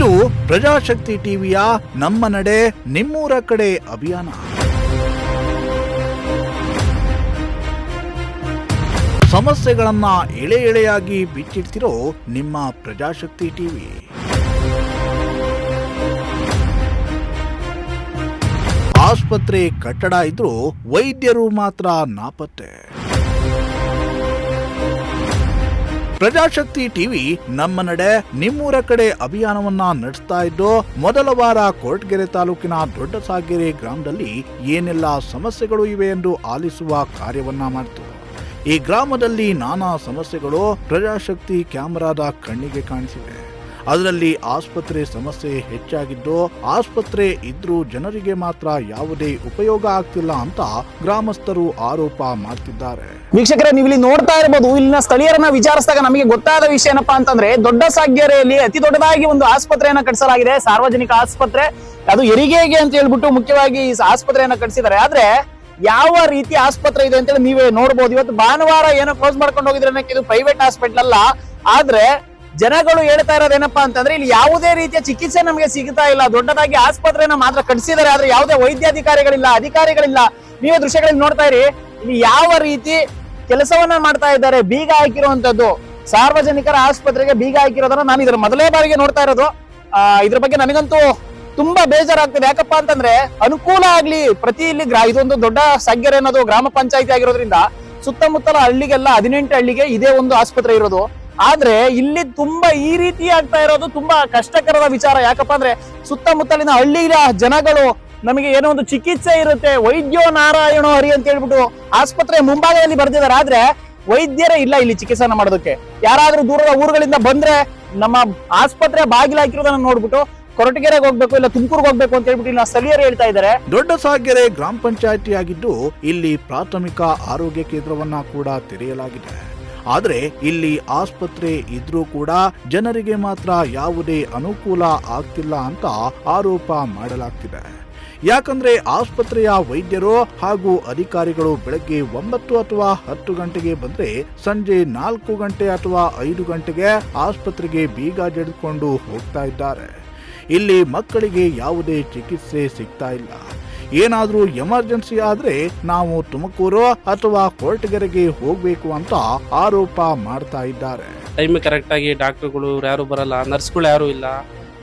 ಇದು ಪ್ರಜಾಶಕ್ತಿ ಟಿವಿಯ ನಮ್ಮ ನಡೆ ನಿಮ್ಮೂರ ಕಡೆ ಅಭಿಯಾನ. ಸಮಸ್ಯೆಗಳನ್ನ ಎಳೆ ಎಳೆಯಾಗಿ ಬಿಚ್ಚಿಡ್ತಿರೋ ನಿಮ್ಮ ಪ್ರಜಾಶಕ್ತಿ ಟಿವಿ. ಆಸ್ಪತ್ರೆ ಕಟ್ಟಡ ಇದ್ರೂ ವೈದ್ಯರು ಮಾತ್ರ ನಾಪತ್ತೆ. ಪ್ರಜಾಶಕ್ತಿ ಟಿವಿ ನಮ್ಮ ನಡೆ ನಿಮ್ಮೂರ ಕಡೆ ಅಭಿಯಾನವನ್ನ ನಡೆಸ್ತಾ ಇದ್ದು, ಮೊದಲ ವಾರ ಕೊರಟಗೆರೆ ತಾಲೂಕಿನ ದೊಡ್ಡಸಾಗೆರೆ ಗ್ರಾಮದಲ್ಲಿ ಏನೆಲ್ಲ ಸಮಸ್ಯೆಗಳು ಇವೆ ಎಂದು ಆಲಿಸುವ ಕಾರ್ಯವನ್ನ ಮಾಡಿತು. ಈ ಗ್ರಾಮದಲ್ಲಿ ನಾನಾ ಸಮಸ್ಯೆಗಳು ಪ್ರಜಾಶಕ್ತಿ ಕ್ಯಾಮೆರಾದ ಕಣ್ಣಿಗೆ ಕಾಣಿಸಿವೆ. ಅದರಲ್ಲಿ ಆಸ್ಪತ್ರೆ ಸಮಸ್ಯೆ ಹೆಚ್ಚಾಗಿದ್ದು, ಆಸ್ಪತ್ರೆ ಇದ್ರೂ ಜನರಿಗೆ ಮಾತ್ರ ಯಾವುದೇ ಉಪಯೋಗ ಆಗ್ತಿಲ್ಲ ಅಂತ ಗ್ರಾಮಸ್ಥರು ಆರೋಪ ಮಾಡ್ತಿದ್ದಾರೆ. ವೀಕ್ಷಕರೇ, ನೀವು ಇಲ್ಲಿ ನೋಡ್ತಾ ಇರಬಹುದು, ಇಲ್ಲಿನ ಸ್ಥಳೀಯರನ್ನ ವಿಚಾರಿಸಿದಾಗ ನಮಗೆ ಗೊತ್ತಾದ ವಿಷಯ ಏನಪ್ಪಾ ಅಂತಂದ್ರೆ, ದೊಡ್ಡಸಾಗೆರೆಯಲ್ಲಿ ಅತಿ ದೊಡ್ಡದಾಗಿ ಒಂದು ಆಸ್ಪತ್ರೆಯನ್ನ ಕಟ್ಟಿಸಲಾಗಿದೆ. ಸಾರ್ವಜನಿಕ ಆಸ್ಪತ್ರೆ, ಅದು ಹೆರಿಗೆಗೆ ಅಂತ ಹೇಳ್ಬಿಟ್ಟು ಮುಖ್ಯವಾಗಿ ಈ ಆಸ್ಪತ್ರೆಯನ್ನ ಕಟ್ಟಿಸಿದ್ದಾರೆ. ಆದ್ರೆ ಯಾವ ರೀತಿ ಆಸ್ಪತ್ರೆ ಇದೆ ಅಂತೇಳಿ ನೀವೇ ನೋಡ್ಬೋದು. ಇವತ್ತು ಭಾನುವಾರ ಏನೋ ಕ್ಲೋಸ್ ಮಾಡ್ಕೊಂಡು ಹೋಗಿದ್ರೆ ಇದು ಪ್ರೈವೇಟ್ ಹಾಸ್ಪಿಟಲ್ ಅಲ್ಲ. ಆದ್ರೆ ಜನಗಳು ಹೇಳ್ತಾ ಇರೋದೇನಪ್ಪಾ ಅಂತಂದ್ರೆ, ಇಲ್ಲಿ ಯಾವುದೇ ರೀತಿಯ ಚಿಕಿತ್ಸೆ ನಮಗೆ ಸಿಗ್ತಾ ಇಲ್ಲ. ದೊಡ್ಡದಾಗಿ ಆಸ್ಪತ್ರೆನ ಮಾತ್ರ ಕಟ್ಟಿಸಿದ್ದಾರೆ, ಆದ್ರೆ ಯಾವುದೇ ವೈದ್ಯಾಧಿಕಾರಿಗಳಿಲ್ಲ, ಅಧಿಕಾರಿಗಳಿಲ್ಲ. ನೀವೇ ದೃಶ್ಯಗಳಲ್ಲಿ ನೋಡ್ತಾ ಇರಿ, ಇಲ್ಲಿ ಯಾವ ರೀತಿ ಕೆಲಸವನ್ನ ಮಾಡ್ತಾ ಇದ್ದಾರೆ. ಬೀಗ ಹಾಕಿರುವಂತದ್ದು, ಸಾರ್ವಜನಿಕರ ಆಸ್ಪತ್ರೆಗೆ ಬೀಗ ಹಾಕಿರೋದನ್ನ ನಾನು ಇದರ ಮೊದಲೇ ಬಾರಿಗೆ ನೋಡ್ತಾ ಇರೋದು. ಇದ್ರ ಬಗ್ಗೆ ನನಗಂತೂ ತುಂಬಾ ಬೇಜಾರಾಗ್ತದೆ. ಯಾಕಪ್ಪ ಅಂತಂದ್ರೆ, ಅನುಕೂಲ ಆಗ್ಲಿ ಪ್ರತಿ ಇಲ್ಲಿ ಇದೊಂದು ದೊಡ್ಡ ಸಾಗೆರೆ ಅನ್ನೋದು ಗ್ರಾಮ ಪಂಚಾಯತಿ ಆಗಿರೋದ್ರಿಂದ ಸುತ್ತಮುತ್ತಲ ಹಳ್ಳಿಗೆಲ್ಲ 18 ಹಳ್ಳಿಗೆ ಇದೇ ಒಂದು ಆಸ್ಪತ್ರೆ ಇರೋದು. ಆದ್ರೆ ಇಲ್ಲಿ ತುಂಬಾ ಈ ರೀತಿ ಆಗ್ತಾ ಇರೋದು ತುಂಬಾ ಕಷ್ಟಕರದ ವಿಚಾರ. ಯಾಕಪ್ಪ ಅಂದ್ರೆ, ಸುತ್ತಮುತ್ತಲಿನ ಹಳ್ಳಿಯ ಜನಗಳು ನಮಗೆ ಏನೋ ಒಂದು ಚಿಕಿತ್ಸೆ ಇರುತ್ತೆ, ವೈದ್ಯೋ ನಾರಾಯಣೋ ಹರಿ ಅಂತ ಹೇಳ್ಬಿಟ್ಟು ಆಸ್ಪತ್ರೆ ಮುಂಭಾಗದಲ್ಲಿ ಬರ್ದಿದ್ದಾರೆ. ಆದ್ರೆ ವೈದ್ಯರೇ ಇಲ್ಲ ಇಲ್ಲಿ ಚಿಕಿತ್ಸೆನ ಮಾಡೋದಕ್ಕೆ. ಯಾರಾದ್ರೂ ದೂರದ ಊರುಗಳಿಂದ ಬಂದ್ರೆ ನಮ್ಮ ಆಸ್ಪತ್ರೆ ಬಾಗಿಲು ಹಾಕಿರೋದನ್ನ ನೋಡ್ಬಿಟ್ಟು ಕೊರಟಗೆರೆಗೆ ಹೋಗ್ಬೇಕು, ಇಲ್ಲ ತುಮಕೂರ್ಗೆ ಹೋಗ್ಬೇಕು ಅಂತ ಹೇಳ್ಬಿಟ್ಟು ಇಲ್ಲಿ ಸ್ಥಳೀಯರು ಹೇಳ್ತಾ ಇದ್ದಾರೆ. ದೊಡ್ಡಸಾಗೆರೆ ಗ್ರಾಮ ಪಂಚಾಯತಿ ಆಗಿದ್ದು, ಇಲ್ಲಿ ಪ್ರಾಥಮಿಕ ಆರೋಗ್ಯ ಕೇಂದ್ರವನ್ನ ಕೂಡ ತೆರೆಯಲಾಗಿದೆ. ಆದ್ರೆ ಇಲ್ಲಿ ಆಸ್ಪತ್ರೆ ಇದ್ರೂ ಕೂಡ ಜನರಿಗೆ ಮಾತ್ರ ಯಾವುದೇ ಅನುಕೂಲ ಆಗ್ತಿಲ್ಲ ಅಂತ ಆರೋಪ ಮಾಡಲಾಗ್ತಿದೆ. ಯಾಕಂದ್ರೆ ಆಸ್ಪತ್ರೆಯ ವೈದ್ಯರು ಹಾಗೂ ಅಧಿಕಾರಿಗಳು ಬೆಳಗ್ಗೆ 9 ಅಥವಾ 10 ಗಂಟೆಗೆ ಬಂದ್ರೆ ಸಂಜೆ 4 ಗಂಟೆ ಅಥವಾ 5 ಗಂಟೆಗೆ ಆಸ್ಪತ್ರೆಗೆ ಬೀಗ ಜಡಿದುಕೊಂಡು ಹೋಗ್ತಾ ಇದ್ದಾರೆ. ಇಲ್ಲಿ ಮಕ್ಕಳಿಗೆ ಯಾವುದೇ ಚಿಕಿತ್ಸೆ ಸಿಗ್ತಾ ಇಲ್ಲ. ಏನಾದ್ರೂ ಎಮರ್ಜೆನ್ಸಿ ಆದ್ರೆ ನಾವು ತುಮಕೂರು ಅಥವಾ ಕೊರಟಗೆರೆಗೆ ಹೋಗ್ಬೇಕು ಅಂತ ಆರೋಪ ಮಾಡ್ತಾ ಇದ್ದಾರೆ. ಟೈಮ್ ಕರೆಕ್ಟ್ ಆಗಿ ಡಾಕ್ಟರ್ಗಳು ಯಾರು ಬರಲ್ಲ, ನರ್ಸ್ಗಳು ಯಾರು ಇಲ್ಲ.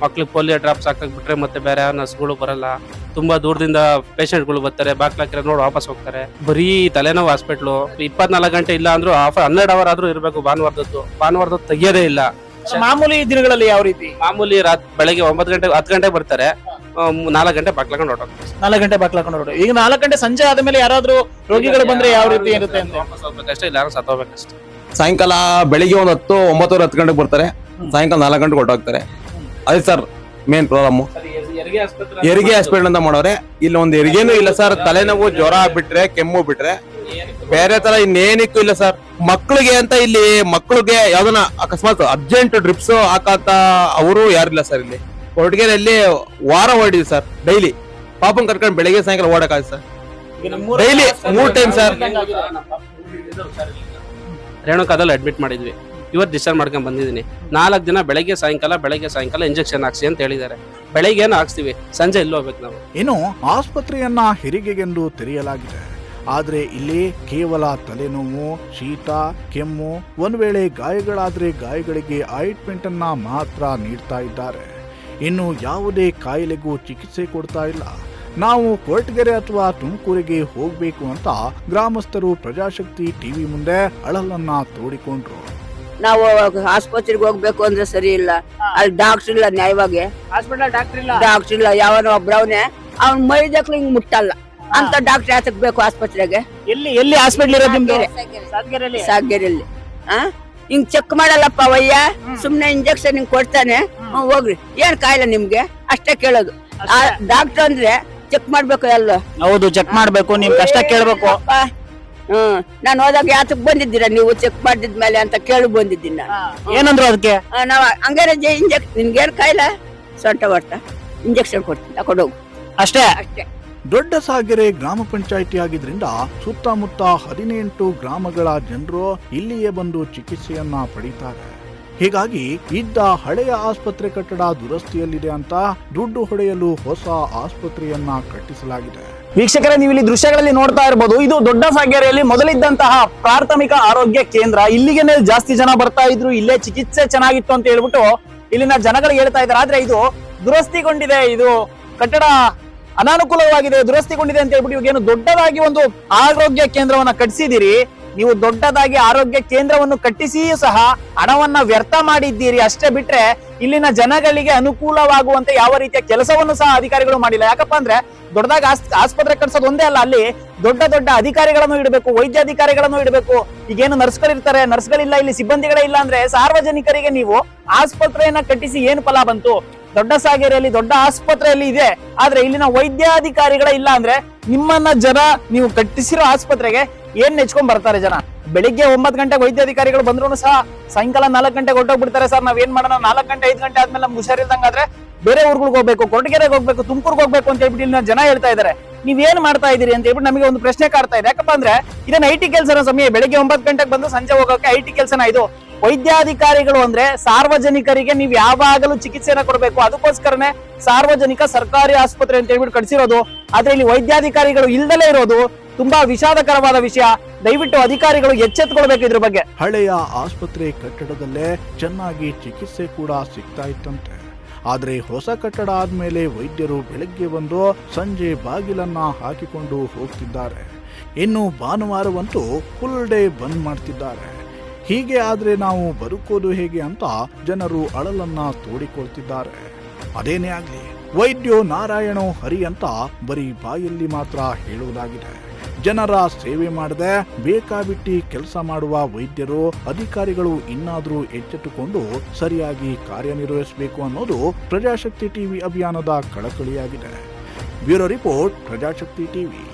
ಮಕ್ಳಿಗೆ ಪೋಲಿಯೋ ಡ್ರಾಪ್ಸ್ ಹಾಕಬಿಟ್ರೆ ಮತ್ತೆ ಬೇರೆ ಯಾವ ನರ್ಸ್ಗಳು ಬರಲ್ಲ. ತುಂಬಾ ದೂರದಿಂದ ಪೇಷಂಟ್ಗಳು ಬರ್ತಾರೆ, ಬಾಕ್ಲಾಕಿರ ನೋಡಿ ವಾಪಸ್ ಹೋಗ್ತಾರೆ. ಬರೀ ತಲೆನೋವು ಹಾಸ್ಪಿಟ್ಲು 24 ಗಂಟೆ ಇಲ್ಲ ಅಂದ್ರೂ 12 ಅವರ್ ಆದ್ರೂ ಇರಬೇಕು. ಭಾನುವಾರದದ್ದು ತೆಗಿಯೋದೇ ಇಲ್ಲ. ಮಾಮೂಲಿ ದಿನಗಳಲ್ಲಿ ಯಾವ ರೀತಿ? ಮಾಮೂಲಿ ಬೆಳಗ್ಗೆ 9 ಗಂಟೆ 10 ಗಂಟೆ ಬರ್ತಾರೆ, 4 ಗಂಟೆ ಬಾಕ್ಲಾಕೊಂಡು ಹೊರಟೋಗ್ತಾರೆ. 4 ಗಂಟೆ ಬಾಕ್ಲಾಕೊಂಡು ಹೊರಟು. ಈಗ 4 ಗಂಟೆ ಸಂಜೆ ಆದ್ಮೇಲೆ ಯಾರಾದ್ರೂ ರೋಗಿಗಳು ಬಂದ್ರೆ ಯಾವ ರೀತಿ ಇರುತ್ತೆ ಅಂತ? ವಾಪಸ್ ಹೋಗ್ಬೇಕಷ್ಟೇ, ಇಲ್ಲ ಸತ್ತೋಗ್ಬೇಕಷ್ಟೇ. ಸಾಯಂಕಾಲ ಬೆಳಿಗ್ಗೆ ಒಂದು 9-10 ಗಂಟೆಗೆ ಬರ್ತಾರೆ, ಸಾಯಂಕಾಲ 4 ಗಂಟೆಗೆ ಹೊರಟೋಗ್ತಾರೆ. ಅದೇ ಸರ್ ಮೇನ್ ಪ್ರಾಬ್ಲಮ್. ಹೆರಿಗೆ ಹಾಸ್ಪಿಟಲ್ ಅಂತ ಮಾಡೋರೆ, ಇಲ್ಲಿ ಒಂದು ಹೆರಿಗೆನೂ ಇಲ್ಲ ಸರ್. ತಲೆನೋವು ಜ್ವರ ಬಿಟ್ರೆ, ಕೆಮ್ಮು ಬಿಟ್ರೆ ಬೇರೆ ತರ ಇನ್ನೇನಿಕ್ಕೂ ಇಲ್ಲ ಸರ್. ಮಕ್ಕಳಿಗೆ ಅಂತ ಇಲ್ಲಿ ಮಕ್ಕಳಿಗೆ ಯಾವ್ದನ್ನ ಅಕಸ್ಮಾತ್ ಅರ್ಜೆಂಟ್ ಡ್ರಿಪ್ಸ್ ಹಾಕಂತ ಅವರು ಯಾರಿಲ್ಲ ಸರ್. ಇಲ್ಲಿ ಕೊರಟಗೆರೆಯಲ್ಲಿ ವಾರ ಹೊರಡಿದ್ವಿ ಸರ್. ಡೈಲಿ ಪಾಪನ್ ಕರ್ಕೊಂಡು ಬೆಳಿಗ್ಗೆ ಸಾಯಂಕಾಲ ಓಡಕ್ಕಾಗ ಸರ್. Daily 3 time sir. ರೇಣುಕಾದಲ್ಲಿ ಅಡ್ಮಿಟ್ ಮಾಡಿದ್ವಿ, ಇವತ್ತು ಡಿಸ್ಚಾರ್ಜ್ ಮಾಡ್ಕೊಂಡ್ ಬಂದಿದ್ದೀನಿ. 4 ದಿನ ಬೆಳಗ್ಗೆ ಸಾಯಂಕಾಲ ಇಂಜೆಕ್ಷನ್ ಹಾಕ್ಸಿ ಅಂತ ಹೇಳಿದ್ದಾರೆ. ಬೆಳಗ್ಗೆ ಏನು ಹಾಕ್ಸ್ತೀವಿ, ಸಂಜೆ ಎಲ್ಲಿ ಹೋಗ್ಬೇಕು ನಾವು. ಇನ್ನು ಆಸ್ಪತ್ರೆಯನ್ನ ಹೆರಿಗೆಗೆಂದು ತೆರೆಯಲಾಗಿದೆ. ಆದ್ರೆ ಇಲ್ಲಿ ಕೇವಲ ತಲೆನೋವು, ಶೀತ, ಕೆಮ್ಮು, ಒಂದ್ ವೇಳೆ ಗಾಯಗಳಾದ್ರೆ ಗಾಯಗಳಿಗೆ ಆಯಿಂಟ್ಮೆಂಟ್ ಅನ್ನ ಮಾತ್ರ ನೀಡ್ತಾ ಇದ್ದಾರೆ. ಇನ್ನು ಯಾವುದೇ ಕಾಯಿಲೆಗೂ ಚಿಕಿತ್ಸೆ ಕೊಡ್ತಾ ಇಲ್ಲ. ನಾವು ಕೊರಟಗೆರೆ ಅಥವಾ ತುಮಕೂರಿಗೆ ಹೋಗ್ಬೇಕು ಅಂತ ಗ್ರಾಮಸ್ಥರು ಪ್ರಜಾಶಕ್ತಿ ಟಿವಿ ಮುಂದೆ ಅಳಲನ್ನ ತೋಡಿಕೊಂಡ್ರು. ನಾವು ಆಸ್ಪತ್ರೆಗೆ ಹೋಗ್ಬೇಕು ಅಂದ್ರೆ ಸರಿ ಇಲ್ಲ, ಅಲ್ಲಿ ಡಾಕ್ಟರ್ ಇಲ್ಲ. ನ್ಯಾಯವಾಗಿ ಡಾಕ್ಟರ್ ಇಲ್ಲ. ಯಾವನೋ ಒಬ್ರವನೇ ಅವ್ನ ಮೈದಕ್ಳು ಹಿಂಗ್ ಮುಟ್ಟಲ್ಲ ಅಂತ ಡಾಕ್ಟರ್ ಯಾತಕ್ ಬೇಕು ಆಸ್ಪತ್ರೆಗೆ? ಎಲ್ಲಿ ಹಾಸ್ಪಿಟಲ್ ಇರೋದು ನಿಮ್ದು? ಸಾಗೇರಿಯಲ್ಲಿ. ಹಿಂಗ್ ಚೆಕ್ ಮಾಡಲ್ಲಪ್ಪ ಅವಯ್ಯ, ಸುಮ್ನೆ ಇಂಜೆಕ್ಷನ್ ಹಿಂಗ್ ಕೊಡ್ತಾನೆ, ಹೋಗ್ರಿ ಏನ್ ಕಾಯಿಲೆ ನಿಮ್ಗೆ ಅಷ್ಟೇ ಕೇಳೋದು. ಡಾಕ್ಟರ್ ಅಂದ್ರೆ ಚೆಕ್ ಮಾಡ್ಬೇಕು ಎಲ್ಲ. ಹೌದು, ಚೆಕ್ ಮಾಡ್ಬೇಕು, ನಿಮ್ ಕಷ್ಟ ಕೇಳ್ಬೇಕು. ನಾನು ಹೋದಾಗ ಯಾತಕ್ ಬಂದಿದ್ದೀರಾ ನೀವು ಚೆಕ್ ಮಾಡಿದ್ಮೇಲೆ ಅಂತ ಕೇಳಿ ಬಂದಿದ್ದೀನಿ. ಏನಂದ್ರು ಅದಕ್ಕೆ? ನಾವ್ ಹಂಗಾರೆ ಇಂಜೆಕ್ಷನ್, ನಿನ್ಗೇನ್ ಕಾಯಿಲೆ ಸೊಂಟ ಬರ್ತ ಇಂಜೆಕ್ಷನ್ ಕೊಡ್ತೀನಿ, ತಕೊಂಡೋಗು ಅಷ್ಟೇ. ದೊಡ್ಡಸಾಗೆರೆ ಗ್ರಾಮ ಪಂಚಾಯಿತಿ ಆಗಿದ್ರಿಂದ ಸುತ್ತಮುತ್ತ 18 ಗ್ರಾಮಗಳ ಜನರು ಇಲ್ಲಿಯೇ ಬಂದು ಚಿಕಿತ್ಸೆಯನ್ನ ಪಡೀತಾರೆ. ಹೀಗಾಗಿ ಇದ್ದ ಹಳೆಯ ಆಸ್ಪತ್ರೆ ಕಟ್ಟಡ ದುರಸ್ತಿಯಲ್ಲಿದೆ ಅಂತ ದುಡ್ಡು ಹೊಡೆಯಲು ಹೊಸ ಆಸ್ಪತ್ರೆಯನ್ನ ಕಟ್ಟಿಸಲಾಗಿದೆ. ವೀಕ್ಷಕರೇ, ನೀವು ಇಲ್ಲಿ ದೃಶ್ಯಗಳಲ್ಲಿ ನೋಡ್ತಾ ಇರಬಹುದು, ಇದು ದೊಡ್ಡ ಸಾಗೇರಿಯಲ್ಲಿ ಮೊದಲಿದ್ದಂತಹ ಪ್ರಾಥಮಿಕ ಆರೋಗ್ಯ ಕೇಂದ್ರ. ಇಲ್ಲಿಗೆನೆ ಜಾಸ್ತಿ ಜನ ಬರ್ತಾ ಇದ್ರು, ಇಲ್ಲೇ ಚಿಕಿತ್ಸೆ ಚೆನ್ನಾಗಿತ್ತು ಅಂತ ಹೇಳ್ಬಿಟ್ಟು ಇಲ್ಲಿನ ಜನಗಳು ಹೇಳ್ತಾ ಇದ್ದಾರೆ. ಆದ್ರೆ ಇದು ದುರಸ್ತಿಗೊಂಡಿದೆ, ಇದು ಕಟ್ಟಡ ಅನಾನುಕೂಲವಾಗಿದೆ, ದುರಸ್ತಿಗೊಂಡಿದೆ ಅಂತ ಹೇಳ್ಬಿಟ್ಟು ಇವಾಗೇನು ದೊಡ್ಡದಾಗಿ ಒಂದು ಆರೋಗ್ಯ ಕೇಂದ್ರವನ್ನ ಕಟ್ಟಿಸಿದಿರಿ. ನೀವು ದೊಡ್ಡದಾಗಿ ಆರೋಗ್ಯ ಕೇಂದ್ರವನ್ನು ಕಟ್ಟಿಸಿಯೂ ಸಹ ಹಣವನ್ನ ವ್ಯರ್ಥ ಮಾಡಿದ್ದೀರಿ ಅಷ್ಟೇ ಬಿಟ್ರೆ ಇಲ್ಲಿನ ಜನಗಳಿಗೆ ಅನುಕೂಲವಾಗುವಂತೆ ಯಾವ ರೀತಿಯ ಕೆಲಸವನ್ನು ಸಹ ಅಧಿಕಾರಿಗಳು ಮಾಡಿಲ್ಲ. ಯಾಕಪ್ಪ ಅಂದ್ರೆ ದೊಡ್ಡದಾಗಿ ಆಸ್ಪತ್ರೆ ಕಟ್ಸೋದು ಒಂದೇ ಅಲ್ಲ, ಅಲ್ಲಿ ದೊಡ್ಡ ದೊಡ್ಡ ಅಧಿಕಾರಿಗಳನ್ನು ಇಡಬೇಕು, ವೈದ್ಯಾಧಿಕಾರಿಗಳನ್ನು ಇಡಬೇಕು. ಈಗೇನು ನರ್ಸ್ಗಳಿರ್ತಾರೆ, ನರ್ಸ್ಗಳಿಲ್ಲ, ಇಲ್ಲಿ ಸಿಬ್ಬಂದಿಗಳೇ ಇಲ್ಲ ಅಂದ್ರೆ ಸಾರ್ವಜನಿಕರಿಗೆ ನೀವು ಆಸ್ಪತ್ರೆಯನ್ನ ಕಟ್ಟಿಸಿ ಏನು ಫಲ ಬಂತು? ದೊಡ್ಡ ಸಾಗೇರಿಯಲ್ಲಿ ದೊಡ್ಡ ಆಸ್ಪತ್ರೆಯಲ್ಲಿ ಇದೆ, ಆದ್ರೆ ಇಲ್ಲಿನ ವೈದ್ಯಾಧಿಕಾರಿಗಳೇ ಇಲ್ಲ ಅಂದ್ರೆ ನಿಮ್ಮನ್ನ ಜನ ನೀವು ಕಟ್ಟಿಸಿರೋ ಆಸ್ಪತ್ರೆಗೆ ಏನ್ ನೆಚ್ಕೊಂಡ್ ಬರ್ತಾರೆ ಜನ? ಬೆಳಿಗ್ಗೆ 9 ಗಂಟೆಗೆ ವೈದ್ಯಾಧಿಕಾರಿಗಳು ಬಂದ್ರು ಸಹ ಸಾಯಂಕಾಲ 4 ಗಂಟೆಗೆ ಹೊರಟೋಗ್ಬಿಡ್ತಾರೆ. ಸರ್ ನಾವ್ ಏನ್ ಮಾಡೋಣ, 4 ಗಂಟೆ 5 ಗಂಟೆ ಆದ್ಮೇಲೆ ನಮ್ಗೆ ಹುಷಾರಿಲ್ದಂಗಾದ್ರೆ ಬೇರೆ ಊರ್ಗಳಿಗೆ ಹೋಗ್ಬೇಕು, ಕೊರಟಗೆರೆಗೆ ಹೋಗ್ಬೇಕು, ತುಮಕೂರ್ಗೆ ಹೋಗ್ಬೇಕು ಅಂತ ಹೇಳ್ಬಿಟ್ಟು ಇಲ್ಲಿನ ಜನ ಹೇಳ್ತಾ ಇದಾರೆ. ನೀವೇನ್ ಮಾಡ್ತಾ ಇದೀರಿ ಅಂತ ಹೇಳ್ಬಿಟ್ಟು ನಮಗೆ ಒಂದು ಪ್ರಶ್ನೆ ಕಾಡ್ತಾ ಇದೆ. ಯಾಕಪ್ಪ ಅಂದ್ರೆ ಇದನ್ನ IT ಕೆಲಸನ ಸಮಯ, ಬೆಳಿಗ್ಗೆ 9 ಗಂಟೆಗೆ ಬಂದು ಸಂಜೆ ಹೋಗೋಕೆ IT ಕೆಲಸನ ಇದು. ವೈದ್ಯಾಧಿಕಾರಿಗಳು ಅಂದ್ರೆ ಸಾರ್ವಜನಿಕರಿಗೆ ನೀವು ಯಾವಾಗಲೂ ಚಿಕಿತ್ಸೆನ ಕೊಡಬೇಕು, ಅದಕ್ಕೋಸ್ಕರನೇ ಸಾರ್ವಜನಿಕ ಸರ್ಕಾರಿ ಆಸ್ಪತ್ರೆ ಅಂತ ಹೇಳ್ಬಿಟ್ಟು ಕಟ್ಸಿರೋದು. ಆದ್ರೆ ಇಲ್ಲಿ ವೈದ್ಯಾಧಿಕಾರಿಗಳು ಇಲ್ದಲೇ ಇರೋದು ತುಂಬಾ ವಿಷಾದಕರವಾದ ವಿಷಯ. ದಯವಿಟ್ಟು ಅಧಿಕಾರಿಗಳು ಎಚ್ಚೆತ್ತುಕೊಳ್ಬೇಕು ಇದ್ರ ಬಗ್ಗೆ. ಹಳೆಯ ಆಸ್ಪತ್ರೆ ಕಟ್ಟಡದಲ್ಲೇ ಚೆನ್ನಾಗಿ ಚಿಕಿತ್ಸೆ ಕೂಡ ಸಿಗ್ತಾ ಇತ್ತಂತೆ. ಆದ್ರೆ ಹೊಸ ಕಟ್ಟಡ ಆದ್ಮೇಲೆ ವೈದ್ಯರು ಬೆಳಗ್ಗೆ ಬಂದು ಸಂಜೆ ಬಾಗಿಲನ್ನ ಹಾಕಿಕೊಂಡು ಹೋಗ್ತಿದ್ದಾರೆ. ಇನ್ನು ಭಾನುವಾರವಂತೂ ಫುಲ್ ಡೇ ಬಂದ್ ಮಾಡ್ತಿದ್ದಾರೆ. ಹೀಗೆ ಆದ್ರೆ ನಾವು ಬದುಕೋದು ಹೇಗೆ ಅಂತ ಜನರು ಅಳಲನ್ನ ತೋಡಿಕೊಳ್ತಿದ್ದಾರೆ. ಅದೇನೇ ಆಗ್ಲಿ, ವೈದ್ಯೋ ನಾರಾಯಣೋ ಹರಿ ಅಂತ ಬರೀ ಬಾಯಲ್ಲಿ ಮಾತ್ರ ಹೇಳುವುದಾಗಿದೆ. ಜನರ ಸೇವೆ ಮಾಡದೆ ಬೇಕಾಬಿಟ್ಟಿ ಕೆಲಸ ಮಾಡುವ ವೈದ್ಯರು, ಅಧಿಕಾರಿಗಳು ಇನ್ನಾದ್ರೂ ಎಚ್ಚೆತ್ತುಕೊಂಡು ಸರಿಯಾಗಿ ಕಾರ್ಯನಿರ್ವಹಿಸಬೇಕು ಅನ್ನೋದು ಪ್ರಜಾಶಕ್ತಿ ಟಿವಿ ಅಭಿಯಾನದ ಕಳಕಳಿಯಾಗಿದೆ. Bureau report, Prajashakti TV.